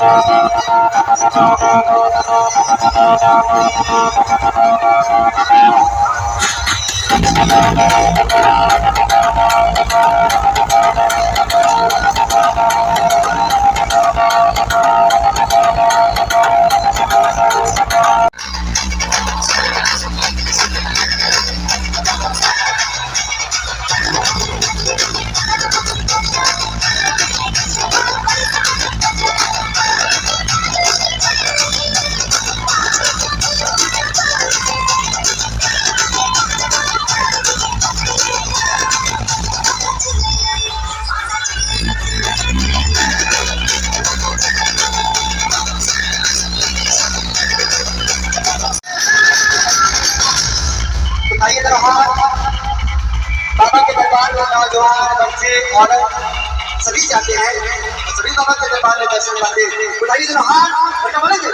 आइए बाबा के दरबार में नौजवान बच्चे औरत सभी जाते हैं, सभी बाबा के दरबार में दर्शन पाते हैं। बुलाइए जरा हाथ बेटा बोलेंगे